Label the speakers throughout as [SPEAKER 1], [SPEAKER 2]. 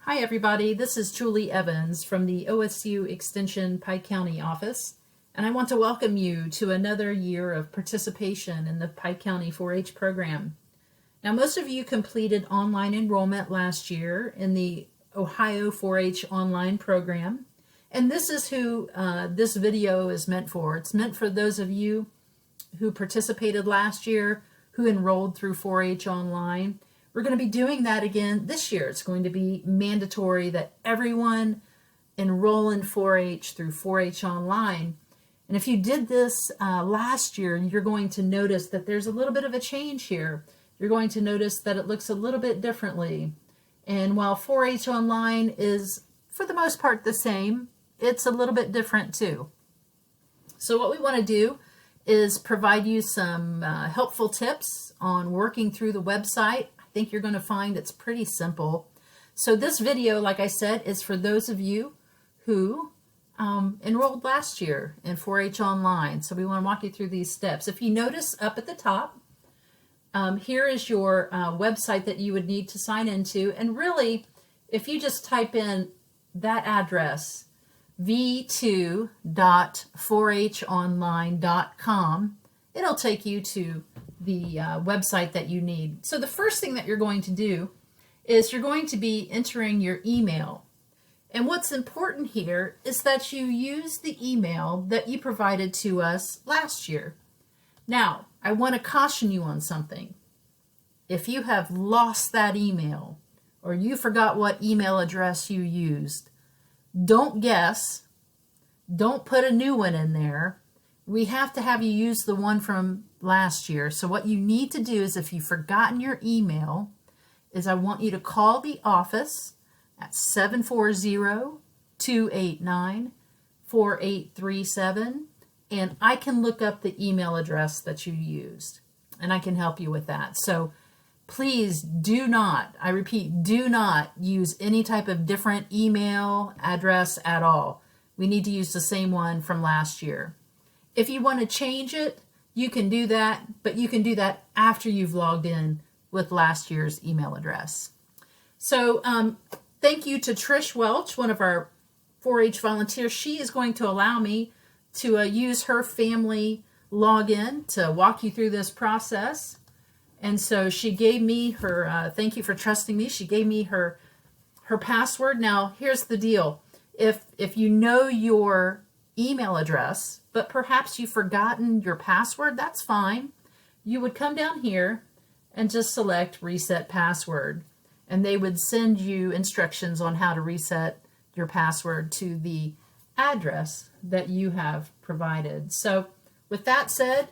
[SPEAKER 1] Hi everybody, this is Julie Evans from the OSU Extension Pike County office, and I want to welcome you to another year of participation in the Pike County 4-H program. Now, most of you completed online enrollment last year in the Ohio 4-H online program, and this is who this video is meant for. It's meant for those of you who participated last year, who enrolled through 4-H online. We're going to be doing that again this year. It's going to be mandatory that everyone enroll in 4-H through 4-H online. And if you did this last year, you're going to notice that there's a little bit of a change here. You're going to notice that it looks a little bit differently. And while 4-H online is, for the most part, the same, it's a little bit different too. So what we want to do is provide you some helpful tips on working through the website. I think you're going to find it's pretty simple. So this video, like I said, is for those of you who enrolled last year in 4-H online. So we want to walk you through these steps. If you notice up at the top, here is your website that you would need to sign into. And really, if you just type in that address, v2.4honline.com, it'll take you to the website that you need. So the first thing that you're going to do is you're going to be entering your email. And what's important here is that you use the email that you provided to us last year. Now, I want to caution you on something. If you have lost that email or you forgot what email address you used, don't guess. Don't put a new one in there. We have to have you use the one from last year. So what you need to do is, if you've forgotten your email, is I want you to call the office at 740-289-4837, and I can look up the email address that you used, and I can help you with that. So please do not, I repeat, do not use any type of different email address at all. We need to use the same one from last year. If you want to change it, you can do that, but you can do that after you've logged in with last year's email address. So thank you to Trish Welch, one of our 4-H volunteers. She is going to allow me to use her family login to walk you through this process. And so she gave me her, thank you for trusting me, she gave me her password. Now, here's the deal. If you know your email address, but perhaps you've forgotten your password, that's fine. You would come down here and just select Reset Password, and they would send you instructions on how to reset your password to the address that you have provided. So with that said,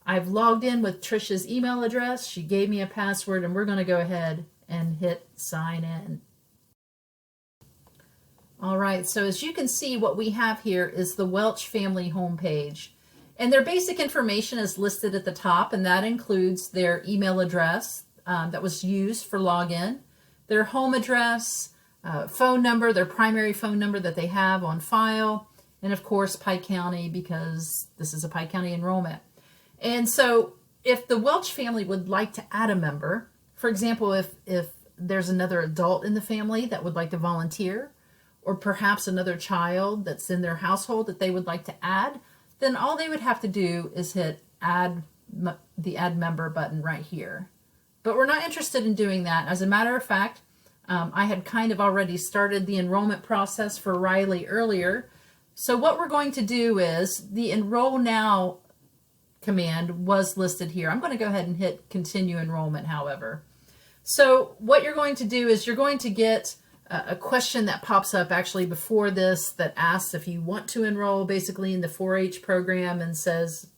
[SPEAKER 1] I've logged in with Trisha's email address. She gave me a password, and we're going to go ahead and hit sign in. All right, so as you can see, what we have here is the Welch family homepage. And their basic information is listed at the top, and that includes their email address that was used for login, their home address, phone number, their primary phone number that they have on file, and of course Pike County, because this is a Pike County enrollment. And so if the Welch family would like to add a member, for example, if there's another adult in the family that would like to volunteer, or perhaps another child that's in their household that they would like to add, then all they would have to do is hit the add member button right here. But we're not interested in doing that. As a matter of fact, I had kind of already started the enrollment process for Riley earlier. So what we're going to do is the Enroll Now command was listed here. I'm going to go ahead and hit Continue Enrollment, however. So what you're going to do is you're going to get a question that pops up actually before this that asks if you want to enroll basically in the 4-H program, and says,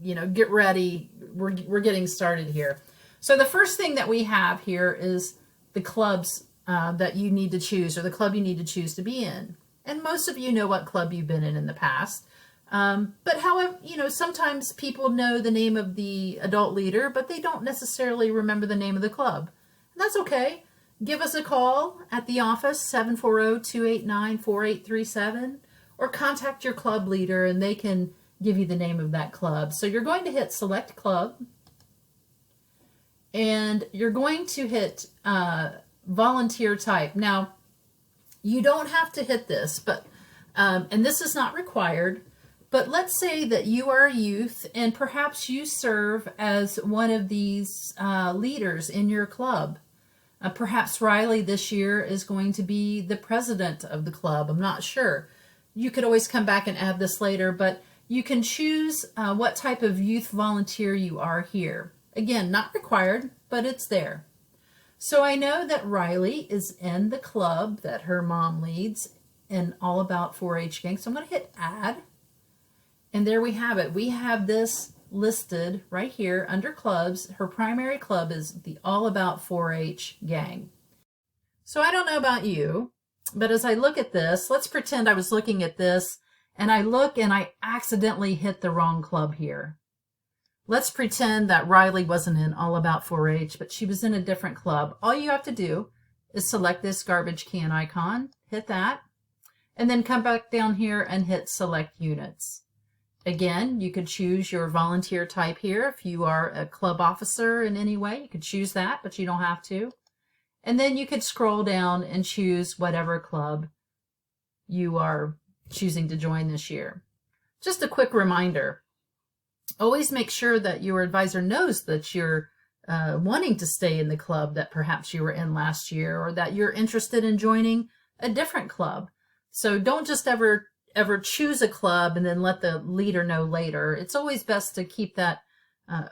[SPEAKER 1] you know, get ready, we're getting started here. So the first thing that we have here is the clubs that you need to choose, or the club you need to choose to be in. And most of you know what club you've been in the past. But however, you know, sometimes people know the name of the adult leader, but they don't necessarily remember the name of the club. And that's okay. Give us a call at the office, 740-289-4837, or contact your club leader and they can give you the name of that club. So you're going to hit Select Club, and you're going to hit Volunteer Type. Now, You don't have to hit this, but and this is not required, but let's say that you are a youth and perhaps you serve as one of these leaders in your club. Perhaps Riley this year is going to be the president of the club. I'm not sure. You could always come back and add this later, but you can choose what type of youth volunteer you are here. Again, not required, but it's there. So I know that Riley is in the club that her mom leads in All About 4-H Gang. So I'm going to hit add. And there we have it. We have this listed right here under clubs. Her primary club is the All About 4-H Gang. So I don't know about you, but as I look at this, let's pretend I was looking at this and I look and I accidentally hit the wrong club here. Let's pretend that Riley wasn't in All About 4-H, but she was in a different club. All you have to do is select this garbage can icon, hit that, and then come back down here and hit select units. Again, you could choose your volunteer type here. If you are a club officer in any way, you could choose that, but you don't have to. And then you could scroll down and choose whatever club you are choosing to join this year. Just a quick reminder, always make sure that your advisor knows that you're wanting to stay in the club that perhaps you were in last year, or that you're interested in joining a different club. So don't just ever choose a club and then let the leader know later. It's always best to keep that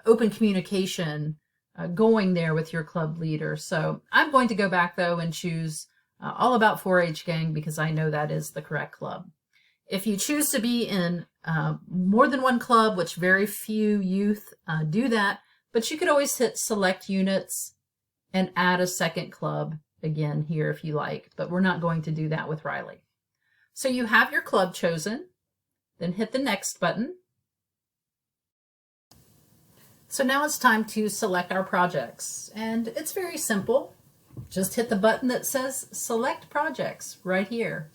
[SPEAKER 1] open communication going there with your club leader. So I'm going to go back though and choose All About 4-H Gang because I know that is the correct club. If you choose to be in more than one club, which very few youth do that, but you could always hit select units and add a second club again here if you like, but we're not going to do that with Riley. So you have your club chosen, then hit the next button. So now it's time to select our projects, and it's very simple. Just hit the button that says select projects right here.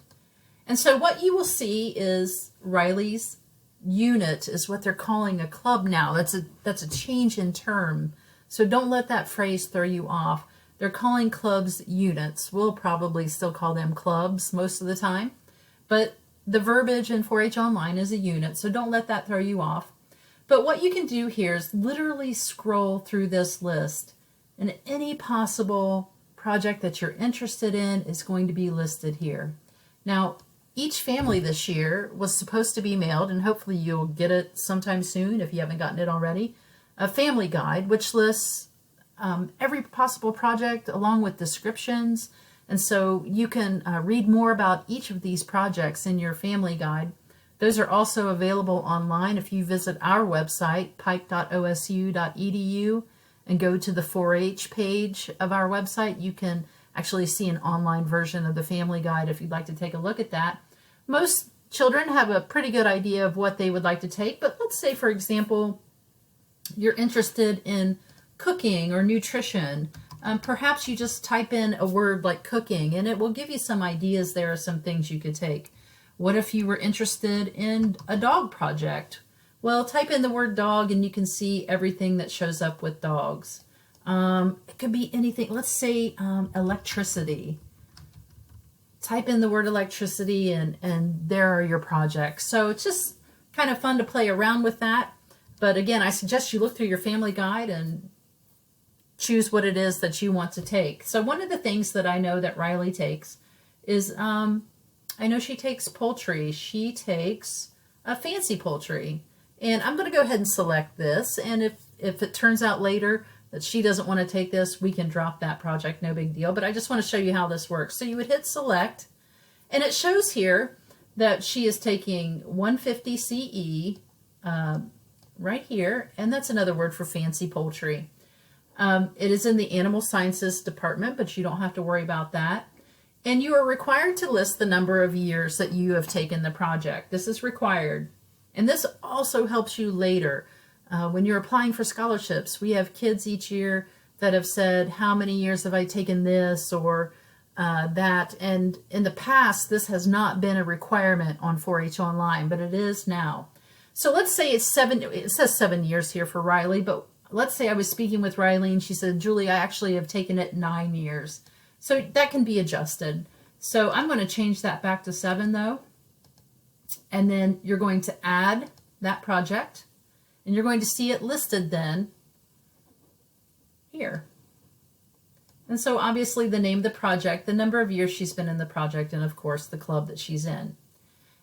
[SPEAKER 1] And so what you will see is Riley's unit is what they're calling a club now. That's a change in term. So don't let that phrase throw you off. They're calling clubs units. We'll probably still call them clubs most of the time. But the verbiage in 4-H Online is a unit, so don't let that throw you off. But what you can do here is literally scroll through this list, and any possible project that you're interested in is going to be listed here. Now, each family this year was supposed to be mailed, and hopefully you'll get it sometime soon if you haven't gotten it already, a family guide which lists every possible project along with descriptions. And so you can read more about each of these projects in your family guide. Those are also available online. If you visit our website, pike.osu.edu, and go to the 4-H page of our website, you can actually see an online version of the family guide if you'd like to take a look at that. Most children have a pretty good idea of what they would like to take, but let's say, for example, you're interested in cooking or nutrition. Perhaps you just type in a word like cooking and it will give you some ideas there of some things you could take. What if you were interested in a dog project? Well, type in the word dog and you can see everything that shows up with dogs. It could be anything. Let's say electricity. Type in the word electricity and there are your projects. So it's just kind of fun to play around with that. But again, I suggest you look through your family guide and choose what it is that you want to take. So one of the things that I know that Riley takes is, I know she takes poultry. She takes a fancy poultry. And I'm going to go ahead and select this. And if it turns out later that she doesn't want to take this, we can drop that project, no big deal. But I just want to show you how this works. So you would hit select, and it shows here that she is taking 150 CE right here, and that's another word for fancy poultry. It is in the Animal Sciences department, but you don't have to worry about that. And you are required to list the number of years that you have taken the project. This is required. And this also helps you later. When you're applying for scholarships, we have kids each year that have said, how many years have I taken this or that? And in the past, this has not been a requirement on 4-H Online, but it is now. So let's say it says 7 years here for Riley, but let's say I was speaking with Riley and she said, Julie, I actually have taken it 9 years. So that can be adjusted. So I'm going to change that back to 7 though. And then you're going to add that project, and you're going to see it listed then here. And so obviously the name of the project, the number of years she's been in the project, and of course the club that she's in.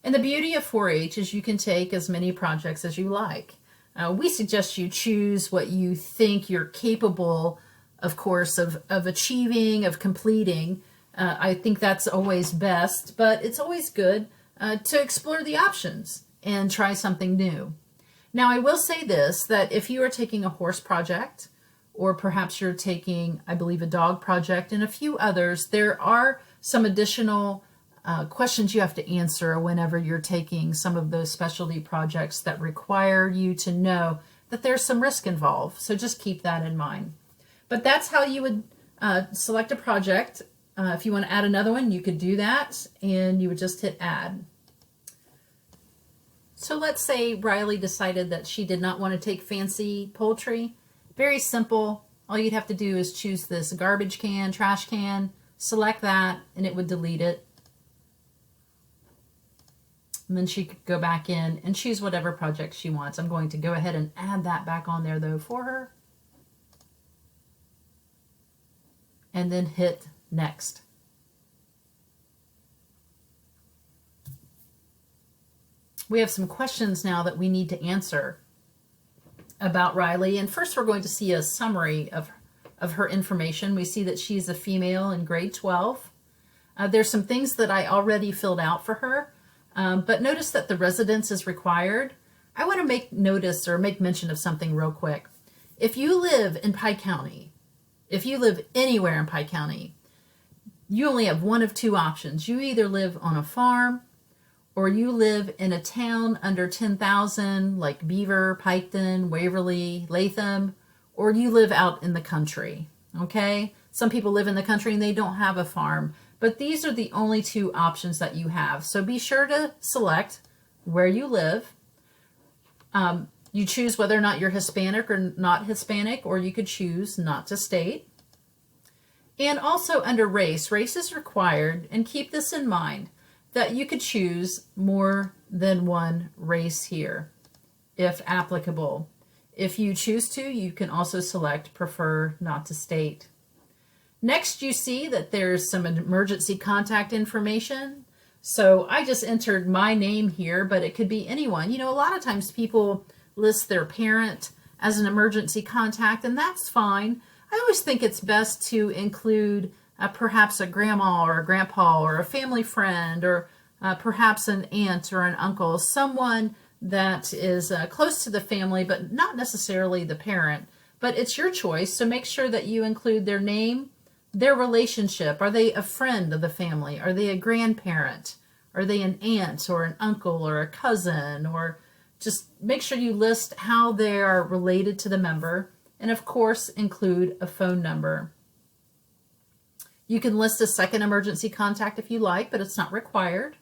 [SPEAKER 1] And the beauty of 4-H is you can take as many projects as you like. We suggest you choose what you think you're capable, of course, of achieving, of completing. I think that's always best, but it's always good to explore the options and try something new. Now, I will say this, that if you are taking a horse project, or perhaps you're taking, I believe, a dog project and a few others, there are some additional questions you have to answer whenever you're taking some of those specialty projects that require you to know that there's some risk involved. So just keep that in mind. But that's how you would select a project. If you want to add another one, you could do that, and you would just hit add. So let's say Riley decided that she did not want to take fancy poultry. Very simple. All you'd have to do is choose this garbage can, trash can, select that, and it would delete it. And then she could go back in and choose whatever project she wants. I'm going to go ahead and add that back on there though for her. And then hit next. We have some questions now that we need to answer about Riley. And first we're going to see a summary of her information. We see that she's a female in grade 12. There's some things that I already filled out for her, but notice that the residence is required. I want to make mention of something real quick. If you live in Pike County, if you live anywhere in Pike County, you only have one of two options. You either live on a farm, or you live in a town under 10,000 like Beaver, Piketon, Waverly, Latham, or you live out in the country, okay? Some people live in the country and they don't have a farm, but these are the only two options that you have. So be sure to select where you live. You choose whether or not you're Hispanic or not Hispanic, or you could choose not to state. And also under race, race is required, and keep this in mind, that you could choose more than one race here, if applicable. If you choose to, you can also select prefer not to state. Next, you see that there's some emergency contact information. So I just entered my name here, but it could be anyone. You know, a lot of times people list their parent as an emergency contact, and that's fine. I always think it's best to include perhaps a grandma or a grandpa or a family friend, or perhaps an aunt or an uncle, someone that is close to the family, but not necessarily the parent. But it's your choice, so make sure that you include their name, their relationship. Are they a friend of the family? Are they a grandparent? Are they an aunt or an uncle or a cousin? Or just make sure you list how they are related to the member, and of course include a phone number. You can list a second emergency contact if you like, but it's not required.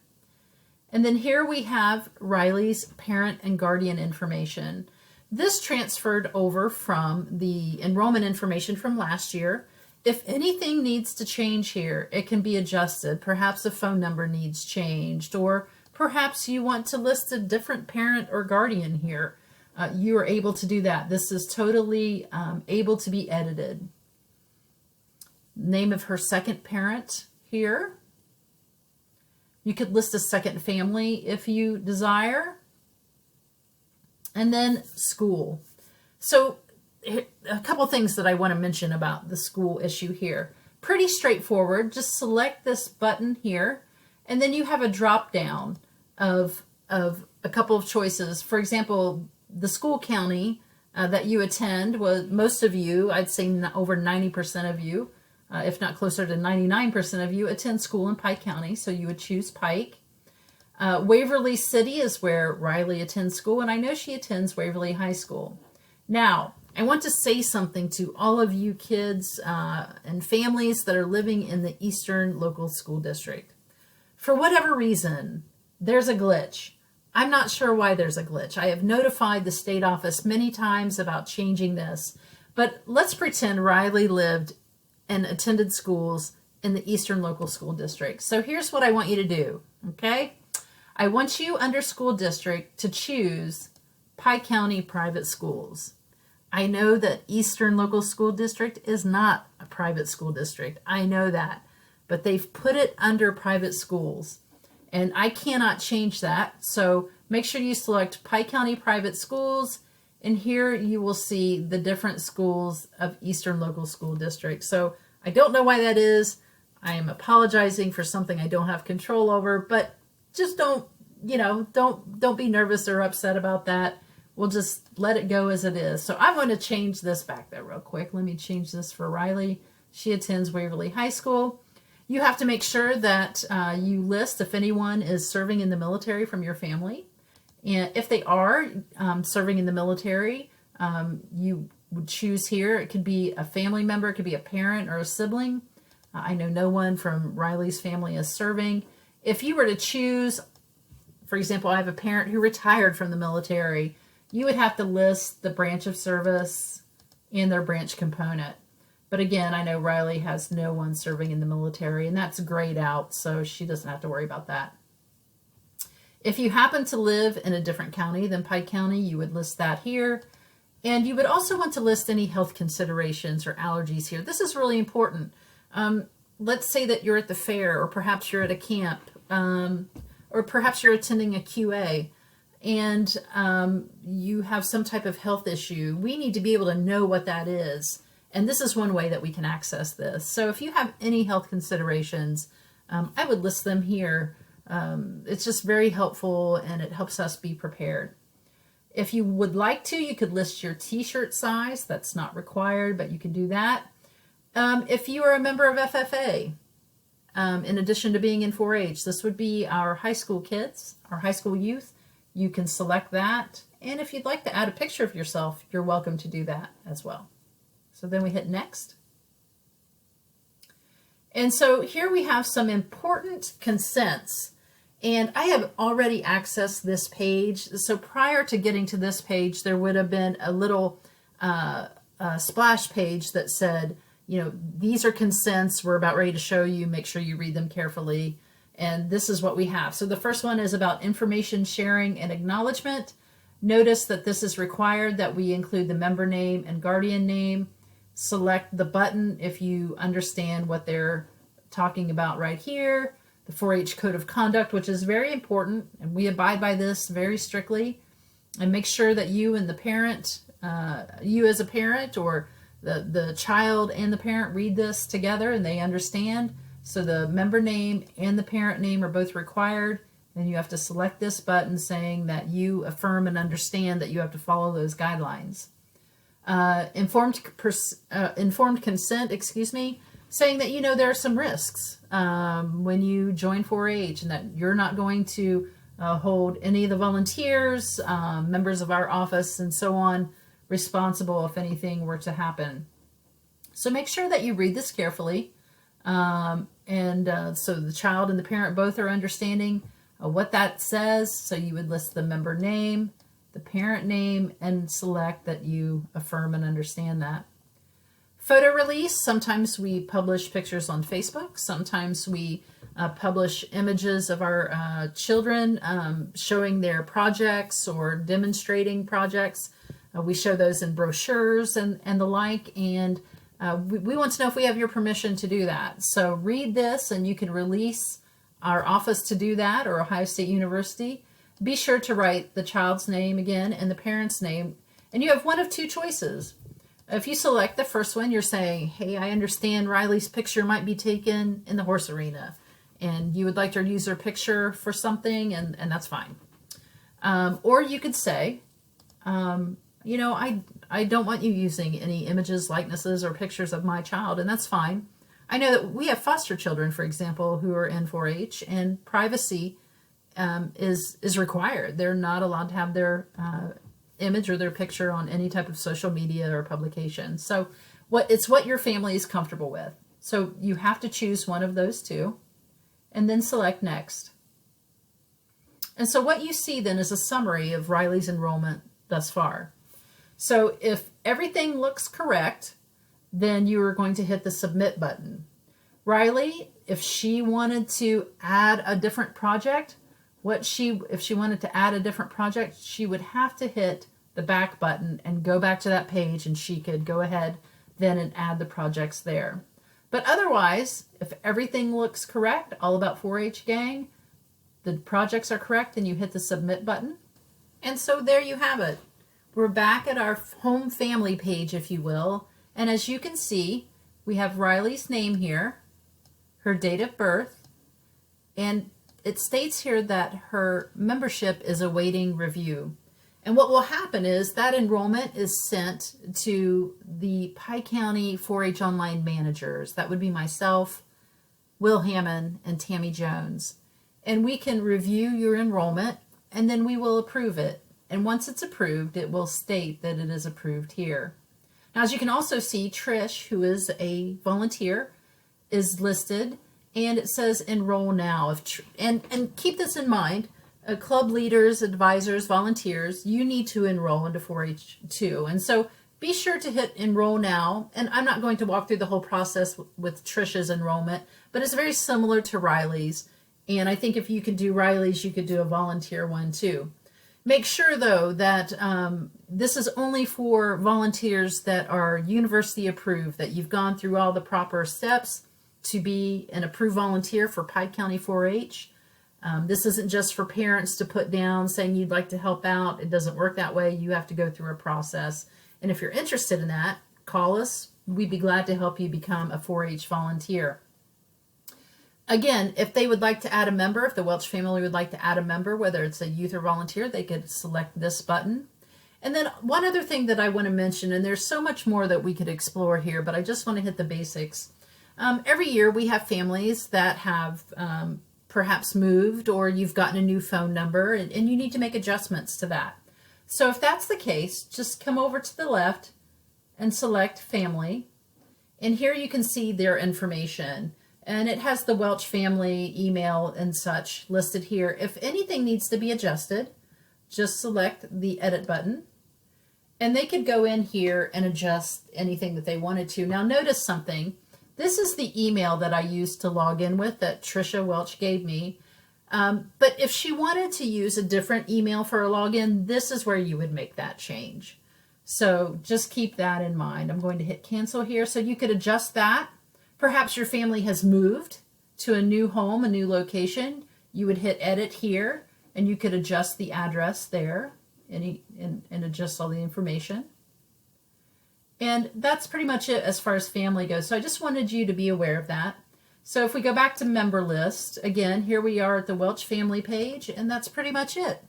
[SPEAKER 1] And then here we have Riley's parent and guardian information. This transferred over from the enrollment information from last year. If anything needs to change here, it can be adjusted. Perhaps a phone number needs changed, or perhaps you want to list a different parent or guardian here. You are able to do that. This is totally able to be edited. Name of her second parent here. You could list a second family if you desire. And then school. So a couple things that I want to mention about the school issue here. Pretty straightforward. Just select this button here, and then you have a drop down of a couple of choices. For example, the school county that you attend, was most of you, I'd say over 90% of you, if not closer to 99% of you, attend school in Pike County, so you would choose Pike. Waverly City is where Riley attends school, and I know she attends Waverly High School. Now, I want to say something to all of you kids and families that are living in the Eastern Local School District. For whatever reason, there's a glitch. I'm not sure why there's a glitch. I have notified the state office many times about changing this, but let's pretend Riley lived and attended schools in the Eastern Local School District. So here's what I want you to do, okay? I want you under school district to choose Pike County Private Schools. I know that Eastern Local School District is not a private school district. I know that, but they've put it under private schools, and I cannot change that. So make sure you select Pike County Private Schools, and here you will see the different schools of Eastern Local School District. So I don't know why that is. I am apologizing for something I don't have control over, but just don't be nervous or upset about that. We'll just let it go as it is. So I'm going to change this back there real quick. Let me change this for Riley. She attends Waverly High School. You have to make sure that you list if anyone is serving in the military from your family. And if they are serving in the military, you would choose here. It could be a family member, it could be a parent or a sibling. I know no one from Riley's family is serving. If you were to choose, for example, I have a parent who retired from the military, you would have to list the branch of service and their branch component. But again, I know Riley has no one serving in the military, and that's grayed out, so she doesn't have to worry about that. If you happen to live in a different county than Pike County, you would list that here. And you would also want to list any health considerations or allergies here. This is really important. Let's say that you're at the fair, or perhaps you're at a camp, or perhaps you're attending a QA, and you have some type of health issue. We need to be able to know what that is. And this is one way that we can access this. So if you have any health considerations, I would list them here. It's just very helpful, and it helps us be prepared. If you would like to, you could list your t-shirt size. That's not required, but you can do that. If you are a member of FFA, in addition to being in 4-H, this would be our high school kids, our high school youth. You can select that. And if you'd like to add a picture of yourself, you're welcome to do that as well. So then we hit next. And so here we have some important consents. And I have already accessed this page. So prior to getting to this page, there would have been a little splash page that said, these are consents we're about ready to show you. Make sure you read them carefully. And this is what we have. So the first one is about information sharing and acknowledgement. Notice that this is required that we include the member name and guardian name. Select the button if you understand what they're talking about right here. The 4-H Code of Conduct, which is very important, and we abide by this very strictly. And make sure that you and the parent, you as a parent, or the child and the parent read this together and they understand. So the member name and the parent name are both required. Then you have to select this button saying that you affirm and understand that you have to follow those guidelines. Informed consent, saying that there are some risks when you join 4-H, and that you're not going to hold any of the volunteers, members of our office, and so on, responsible if anything were to happen. So make sure that you read this carefully, so the child and the parent both are understanding what that says. So you would list the member name, the parent name, and select that you affirm and understand that. Photo release, sometimes we publish pictures on Facebook. Sometimes we publish images of our children showing their projects or demonstrating projects. We show those in brochures and the like, and we want to know if we have your permission to do that. So read this, and you can release our office to do that, or Ohio State University. Be sure to write the child's name again and the parent's name, and you have one of two choices. If you select the first one, you're saying, hey, I understand Riley's picture might be taken in the horse arena, and you would like to use their picture for something, and that's fine. Or you could say, I don't want you using any images, likenesses, or pictures of my child, and that's fine. I know that we have foster children, for example, who are in 4-H, and privacy is required. They're not allowed to have their image or their picture on any type of social media or publication. So it's what your family is comfortable with. So you have to choose one of those two, and then select next. And so what you see then is a summary of Riley's enrollment thus far. So if everything looks correct, then you are going to hit the submit button. Riley, if she wanted to add a different project, if she wanted to add a different project, she would have to hit the back button and go back to that page, and she could go ahead then and add the projects there. But otherwise, if everything looks correct, all about 4-H gang, the projects are correct, and you hit the submit button. And so there you have it. We're back at our home family page, if you will. And as you can see, we have Riley's name here, her date of birth, and it states here that her membership is awaiting review. And what will happen is that enrollment is sent to the Pike County 4-H online managers. That would be myself, Will Hammond, and Tammy Jones. And we can review your enrollment, and then we will approve it. And once it's approved, it will state that it is approved here. Now, as you can also see, Trish, who is a volunteer, is listed, and it says enroll now. And keep this in mind, club leaders, advisors, volunteers, you need to enroll into 4-H too. And so be sure to hit enroll now. And I'm not going to walk through the whole process with Trish's enrollment, but it's very similar to Riley's. And I think if you could do Riley's, you could do a volunteer one too. Make sure, though, that this is only for volunteers that are university approved, that you've gone through all the proper steps to be an approved volunteer for Pike County 4-H. This isn't just for parents to put down saying you'd like to help out. It doesn't work that way. You have to go through a process. And if you're interested in that, call us. We'd be glad to help you become a 4-H volunteer. Again, if they would like to add a member, if the Welch family would like to add a member, whether it's a youth or volunteer, they could select this button. And then one other thing that I want to mention, and there's so much more that we could explore here, but I just want to hit the basics. Every year we have families that have perhaps moved, or you've gotten a new phone number, and you need to make adjustments to that. So if that's the case, just come over to the left and select family. And here you can see their information. And it has the Welch family email and such listed here. If anything needs to be adjusted, just select the edit button. And they could go in here and adjust anything that they wanted to. Now notice something. This is the email that I used to log in with that Tricia Welch gave me. But if she wanted to use a different email for a login, this is where you would make that change. So just keep that in mind. I'm going to hit cancel here so you could adjust that. Perhaps your family has moved to a new home, a new location. You would hit edit here and you could adjust the address there and adjust all the information. And that's pretty much it as far as family goes. So I just wanted you to be aware of that. So if we go back to member list, again, here we are at the Welch family page, and that's pretty much it.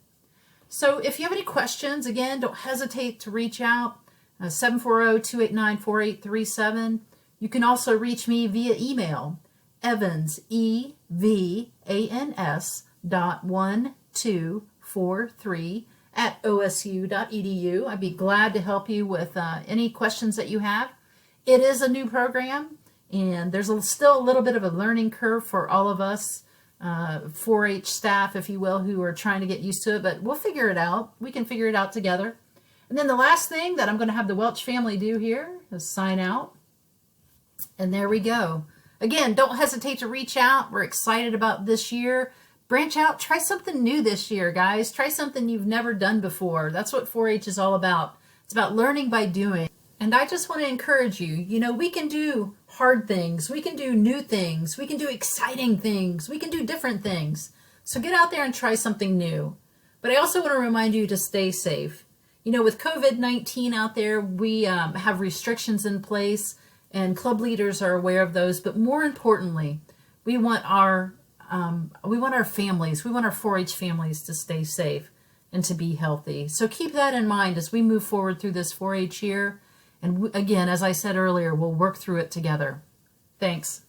[SPEAKER 1] So if you have any questions, again, don't hesitate to reach out, 740-289-4837. You can also reach me via email, Evans, EVANS.1243 @osu.edu. I'd be glad to help you with any questions that you have. It is a new program, and there's still a little bit of a learning curve for all of us 4-H staff, if you will, who are trying to get used to it, but we'll figure it out. We can figure it out together. And then the last thing that I'm going to have the Welch family do here is sign out. And there we go. Again, don't hesitate to reach out. We're excited about this year. Branch out. Try something new this year, guys. Try something you've never done before. That's what 4-H is all about. It's about learning by doing. And I just want to encourage you, you know, we can do hard things. We can do new things. We can do exciting things. We can do different things. So get out there and try something new. But I also want to remind you to stay safe. You know, with COVID-19 out there, we have restrictions in place, and club leaders are aware of those. But more importantly, we want our families, we want our 4-H families to stay safe and to be healthy. So keep that in mind as we move forward through this 4-H year. And again, as I said earlier, we'll work through it together. Thanks.